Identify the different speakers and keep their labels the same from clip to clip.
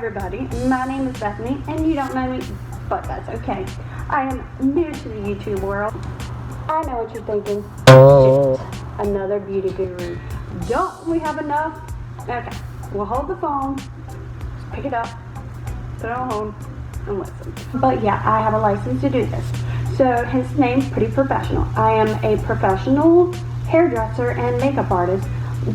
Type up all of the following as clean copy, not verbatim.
Speaker 1: everybody, my name is Bethany, and you don't know me, but that's okay. I am new to the YouTube world. I know what you're thinking. Shit, another beauty guru. Don't we have enough? Okay, we'll hold the phone, just pick it up, put it on hold, and listen. But yeah, I have a license to do this. So his name's pretty professional. I am a professional hairdresser and makeup artist.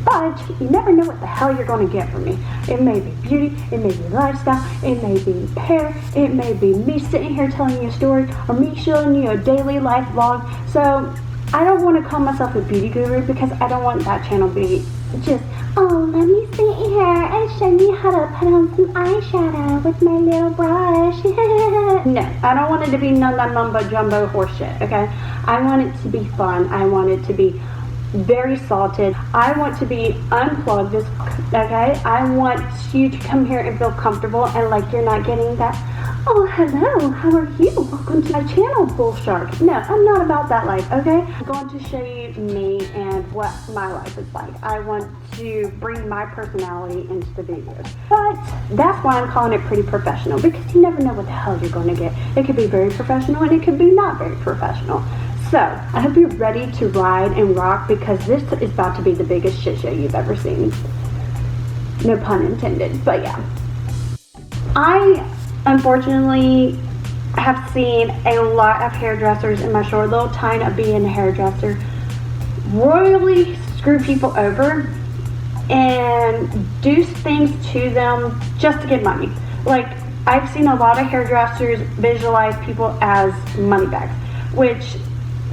Speaker 1: But you never know what the hell you're going to get from me. It may be beauty, it may be lifestyle, it may be hair, it may be me sitting here telling you a story, or me showing you a daily life vlog. So I don't want to call myself a beauty guru because I don't want that channel to be just, oh, let me sit here and show you how to put on some eyeshadow with my little brush. No, I don't want it to be none of that mumbo jumbo horse shit, okay? I want it to be fun. I want it to be very salted. I want to be unplugged as okay? I want you to come here and feel comfortable and like you're not getting that, oh, hello, how are you? Welcome to my channel, Bull Shark. No, I'm not about that life, okay? I'm going to show you me and what my life is like. I want to bring my personality into the videos. But that's why I'm calling it pretty professional, because you never know what the hell you're going to get. It could be very professional and it could be not very professional. So, I hope you're ready to ride and rock, because this is about to be the biggest shit show you've ever seen. No pun intended, but yeah. I, unfortunately, have seen a lot of hairdressers in my short little time of being a hairdresser royally screw people over and do things to them just to get money. Like, I've seen a lot of hairdressers visualize people as money bags, which,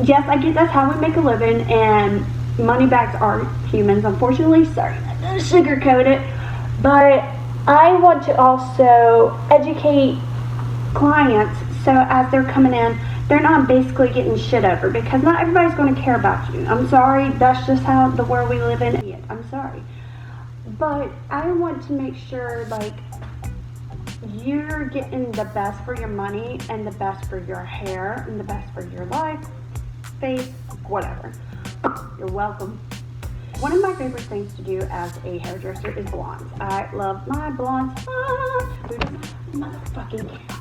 Speaker 1: yes, I get that's how we make a living, and money bags are humans, unfortunately. Sorry, I didn't sugarcoat it. But I want to also educate clients so as they're coming in, they're not basically getting shit over, because not everybody's going to care about you. I'm sorry, that's just how the world we live in. I'm sorry. But I want to make sure, like, you're getting the best for your money and the best for your hair and the best for your life, face, whatever. You're welcome. One of my favorite things to do as a hairdresser is blondes. I love my blondes. Motherfucking cat.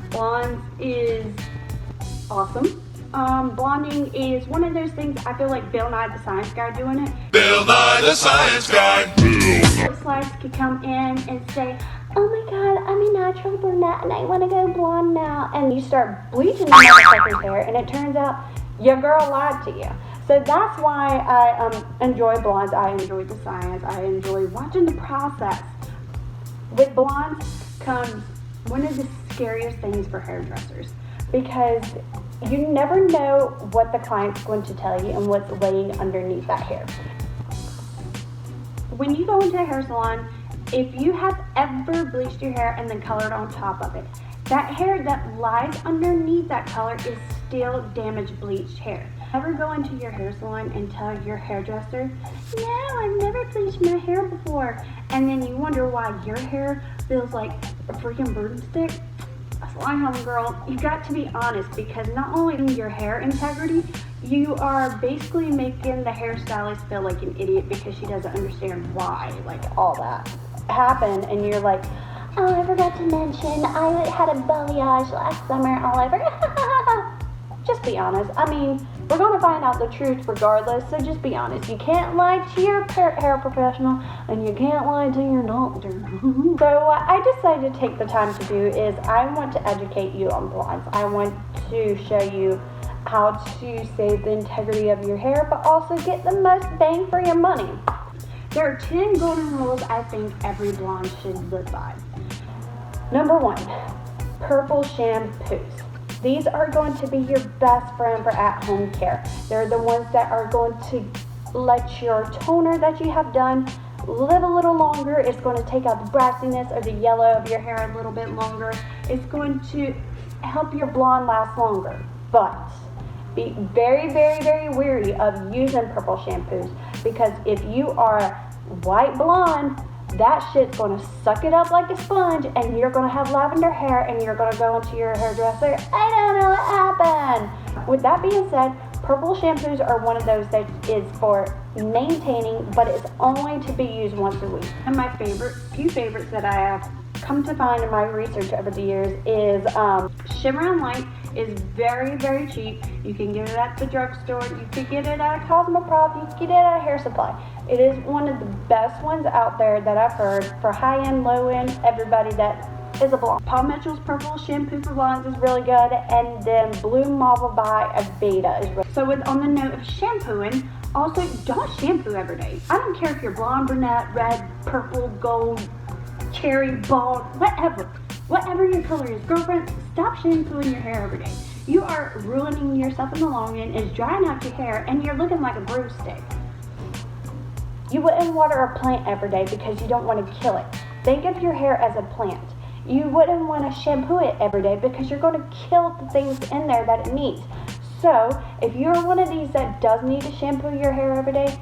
Speaker 1: Blondes is awesome. Blonding is one of those things I feel like Bill Nye the Science Guy doing it.
Speaker 2: Bill Nye the Science Guy.
Speaker 1: Slides could come in and say, oh my god, I'm a natural brunette and I want to go blonde now. And you start bleaching the motherfucker's hair, and it turns out your girl lied to you. So that's why I enjoy blondes. I enjoy the science. I enjoy watching the process. With blondes comes one of the scariest things for hairdressers, because you never know what the client's going to tell you and what's laying underneath that hair. When you go into a hair salon, if you have ever bleached your hair and then colored on top of it, that hair that lies underneath that color is still damaged bleached hair. Ever go into your hair salon and tell your hairdresser, no, I've never bleached my hair before, and then you wonder why your hair feels like a freaking broomstick? Salon girl, you got to be honest, because not only your hair integrity, you are basically making the hairstylist feel like an idiot because she doesn't understand why, like, all that happened. And you're like, oh, I forgot to mention, I had a balayage last summer all over. Just be honest. I mean, we're going to find out the truth regardless, so just be honest. You can't lie to your hair professional, and you can't lie to your doctor. So what I decided to take the time to do is I want to educate you on blondes. I want to show you how to save the integrity of your hair, but also get the most bang for your money. There are 10 golden rules I think every blonde should live by. Number 1, purple shampoos. These are going to be your best friend for at-home care. They're the ones that are going to let your toner that you have done live a little longer. It's going to take out the brassiness or the yellow of your hair a little bit longer. It's going to help your blonde last longer. But be very, very, very wary of using purple shampoos, because if you are white blonde, that shit's going to suck it up like a sponge, and you're going to have lavender hair, and you're going to go into your hairdresser, I don't know what happened. With that being said, purple shampoos are one of those that is for maintaining, but it's only to be used once a week. And my few favorites that I have come to find in my research over the years is Shimmer and Light is very, very cheap. You can get it at the drugstore, you could get it at a Cosmoprof, you can get it at a hair supply. It is one of the best ones out there that I've heard for high-end, low-end, everybody that is a blonde. Paul Mitchell's Purple Shampoo for Blondes is really good, and then beautyby.bt is really. So on the note of shampooing, also don't shampoo every day. I don't care if you're blonde, brunette, red, purple, gold, cherry, bald, whatever your color is. Girlfriend, stop shampooing your hair every day. You are ruining yourself in the long end. It's drying out your hair and you're looking like a broomstick. You wouldn't water a plant every day because you don't want to kill it. Think of your hair as a plant. You wouldn't want to shampoo it every day because you're going to kill the things in there that it needs. So if you're one of these that does need to shampoo your hair every day,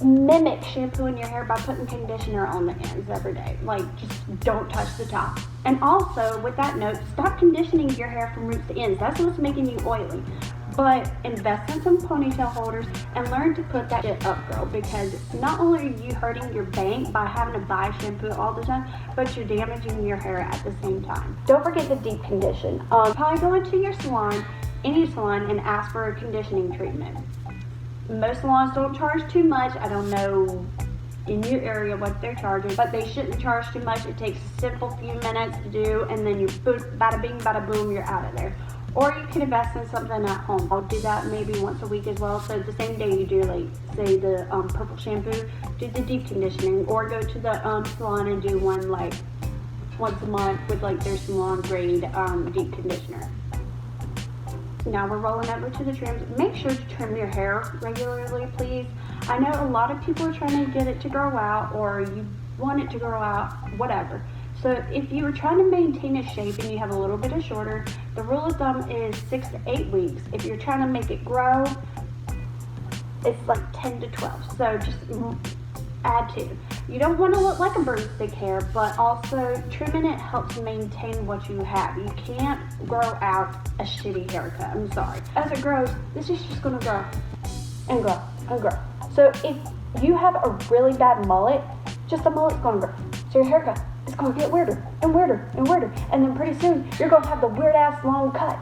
Speaker 1: mimic shampooing your hair by putting conditioner on the ends every day. Like, just don't touch the top. And also, with that note, stop conditioning your hair from roots to ends. That's what's making you oily. But invest in some ponytail holders and learn to put that shit up, girl, because not only are you hurting your bank by having to buy shampoo all the time, but you're damaging your hair at the same time. Don't forget to deep condition. Probably go into your salon, any salon, and ask for a conditioning treatment. Most salons don't charge too much. I don't know in your area what they're charging, but they shouldn't charge too much. It takes a simple few minutes to do, and then you bada bing, bada boom, you're out of there. Or you can invest in something at home. I'll do that maybe once a week as well. So the same day you do, like, say the purple shampoo, do the deep conditioning, or go to the salon and do one like once a month with like their salon grade deep conditioner. Now we're rolling over to the trims. Make sure to trim your hair regularly, please. I know a lot of people are trying to get it to grow out, or you want it to grow out, whatever. So if you are trying to maintain a shape and you have a little bit of shorter, the rule of thumb is 6 to 8 weeks. If you're trying to make it grow, it's like 10 to 12. So just add 2. You don't want to look like a broomstick hair, but also trimming it helps maintain what you have. You can't grow out a shitty haircut. I'm sorry. As it grows, this is just going to grow and grow and grow. So if you have a really bad mullet, just the mullet's going to grow. So your haircut is going to get weirder and weirder and weirder. And then pretty soon, you're going to have the weird ass long cut.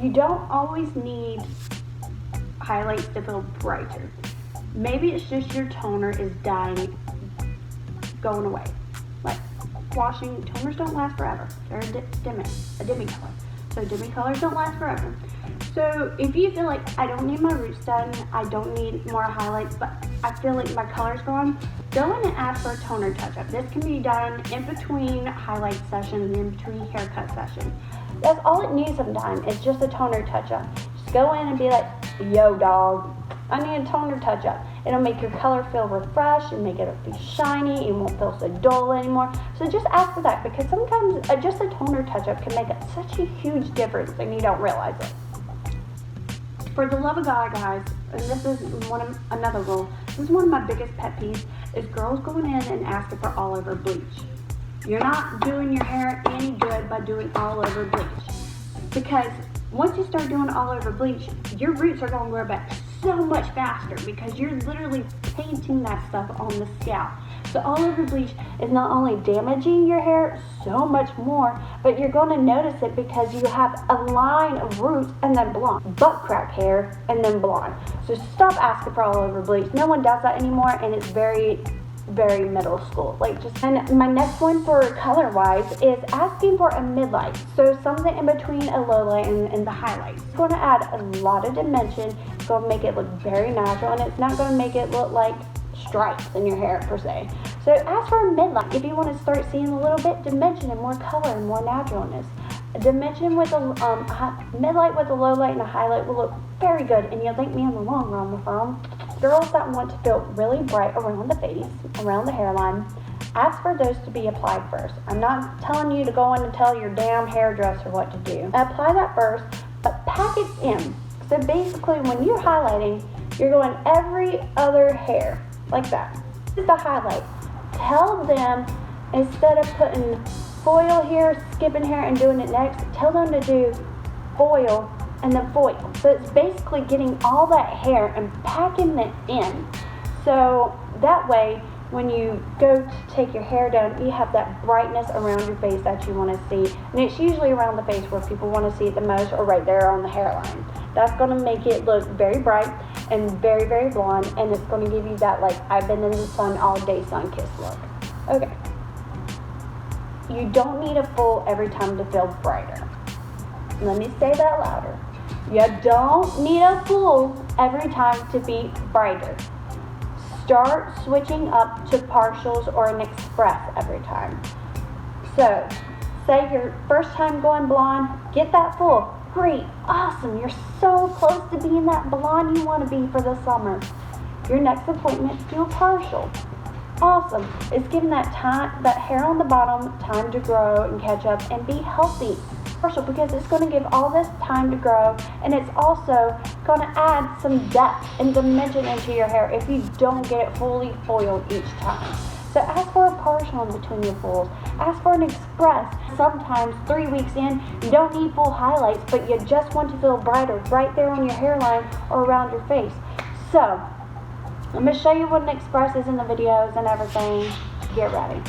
Speaker 1: You don't always need highlights to feel brighter. Maybe it's just your toner is dying, going away. Like washing, toners don't last forever. They're a demi color. So demi colors don't last forever. So if you feel like I don't need my roots done, I don't need more highlights, but I feel like my color's gone, go in and ask for a toner touch-up. This can be done in between highlight sessions, in between haircut sessions. That's all it needs sometimes. It's just a toner touch-up. Just go in and be like, yo dog, I need a toner touch-up. It'll make your color feel refreshed and make it be shiny. It won't feel so dull anymore. So just ask for that, because sometimes just a toner touch-up can make such a huge difference and you don't realize it. For the love of God, guys, and this is another rule. This is one of my biggest pet peeves, is girls going in and asking for all over bleach. You're not doing your hair any good by doing all over bleach, because once you start doing all over bleach, your roots are going to grow back so much faster because you're literally painting that stuff on the scalp. So all over bleach is not only damaging your hair so much more, but you're going to notice it because you have a line of roots and then blonde, butt crack hair and then blonde. So stop asking for all over bleach. No one does that anymore, and it's very, very middle school. And my next one for color wise is asking for a midlight. So something in between a low light and the highlight. It's going to add a lot of dimension. It's going to make it look very natural, and it's not going to make it look like stripes in your hair per se. So ask for a midlight if you want to start seeing a little bit dimension and more color and more naturalness. A dimension with a midlight with a low light and a highlight will look very good, and you'll thank me in the long run with them. Girls that want to feel really bright around the face, around the hairline, ask for those to be applied first. I'm not telling you to go in and tell your damn hairdresser what to do. Apply that first, but pack it in. So basically, when you're highlighting, you're going every other hair, like that. This is the highlight. Tell them, instead of putting foil here, skipping hair, and doing it next, tell them to do foil and the foil. So it's basically getting all that hair and packing it in. So that way, when you go to take your hair down, you have that brightness around your face that you want to see. And it's usually around the face where people want to see it the most, or right there on the hairline. That's going to make it look very bright and very, very blonde, and it's going to give you that, like, I've been in the sun all day sun-kissed look. Okay. You don't need a full every time to feel brighter. Let me say that louder. You don't need a full every time to be brighter. Start switching up to partials or an express every time. So, say your first time going blonde, get that full. Great, awesome, you're so close to being that blonde you want to be for the summer. Your next appointment, do a partial. Awesome, it's giving that hair on the bottom time to grow and catch up and be healthy. Partial, because it's going to give all this time to grow, and it's also going to add some depth and dimension into your hair if you don't get it fully foiled each time. So ask for a partial in between your fulls. Ask for an express. Sometimes 3 weeks in, you don't need full highlights, but you just want to feel brighter right there on your hairline or around your face. So I'm going to show you what an express is in the videos and everything. Get ready.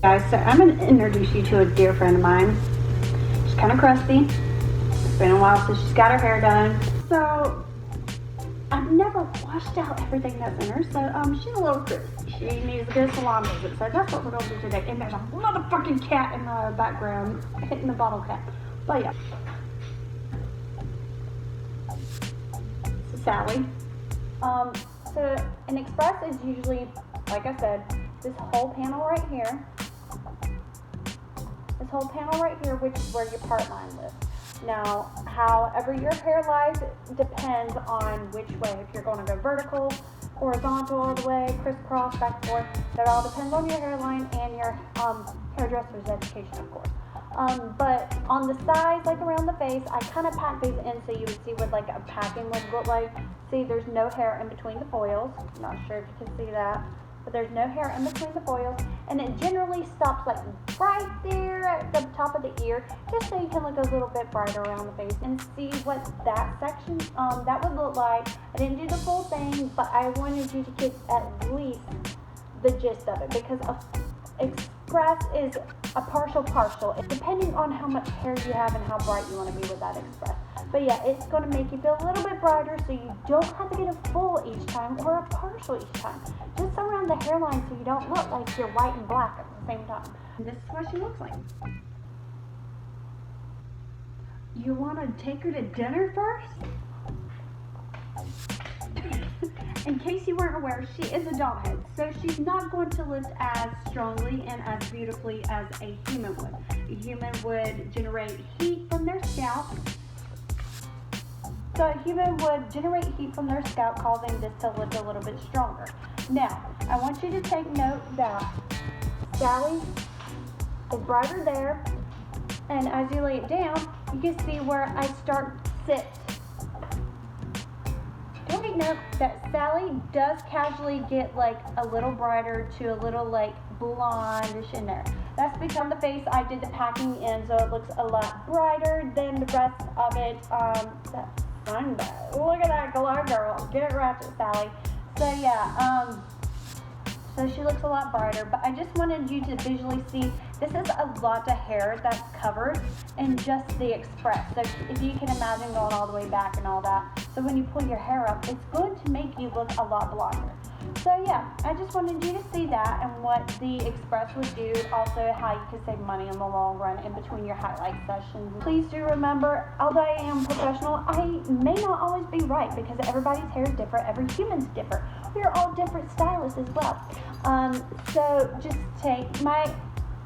Speaker 1: Guys, so I'm going to introduce you to a dear friend of mine. She's kind of crusty. It's been a while since she's got her hair done. So I've never washed out everything that's in her, so she's a little crispy. She needs a good salon visit, so that's what we're going to do today. And there's a motherfucking cat in the background hitting the bottle cap. But yeah. So Sally. So an express is usually, like I said, this whole panel right here. This whole panel right here, which is where your part line lives. Now, however your hair lies depends on which way. If you're going to go vertical, horizontal all the way, crisscross, back and forth, that all depends on your hairline and your hairdresser's education, of course. But on the sides, like around the face, I kind of pack these in so you would see what like a packing would look like. See, there's no hair in between the foils. I'm not sure if you can see that. But there's no hair in between the foils, and it generally stops like right there at the top of the ear, just so you can look a little bit brighter around the face and see what that section that would look like. I didn't do the full thing, but I wanted you to get at least the gist of it, because express is a partial, depending on how much hair you have and how bright you want to be with that express. But yeah, it's going to make you feel a little bit brighter, so you don't have to get a full each time or a partial each time. Just around the hairline so you don't look like you're white and black at the same time. And this is what she looks like. You want to take her to dinner first? In case you weren't aware, she is a doll head, so she's not going to lift as strongly and as beautifully as a human would. A human would generate heat from their scalp. So a human would generate heat from their scalp, causing this to lift a little bit stronger. Now, I want you to take note that Sally is brighter there, and as you lay it down, you can see where I start to sit. Take note that Sally does casually get like a little brighter to a little like blondish in there. That's because on the face I did the packing in, so it looks a lot brighter than the rest of it. That sunbed. Look at that glow, girl. Get it ratchet, Sally. So yeah, so she looks a lot brighter, but I just wanted you to visually see this is a lot of hair that's covered in just the express. So if you can imagine going all the way back and all that. So when you pull your hair up, it's going to make you look a lot blonder. So yeah, I just wanted you to see that and what the express would do. Also how you could save money in the long run in between your highlight sessions. Please do remember, although I am professional, I may not always be right because everybody's hair is different. Every human's different. We are all different stylists as well. So just take my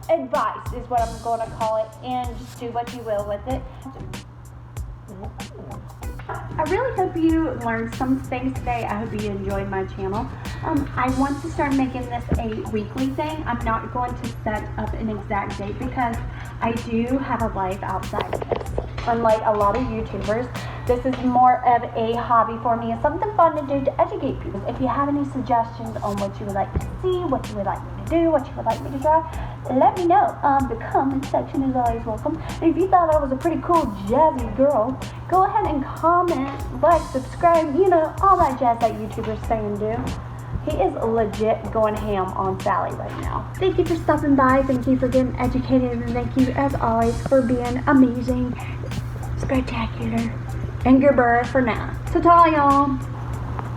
Speaker 1: advice is what I'm going to call it, and just do what you will with it. I really hope you learned some things today. I hope you enjoyed my channel. I want to start making this a weekly thing. I'm not going to set up an exact date because I do have a life outside of this. Unlike a lot of YouTubers, this is more of a hobby for me. It's something fun to do to educate people. If you have any suggestions on what you would like to see, what you would like me to do, what you would like me to try, let me know. The comment section is always welcome. And if you thought I was a pretty cool, jazzy girl, go ahead and comment, like, subscribe, you know, all that jazz that YouTubers say and do. He is legit going ham on Sally right now. Thank you for stopping by. Thank you for getting educated. And thank you, as always, for being amazing, spectacular, and Gerber for now. So, y'all.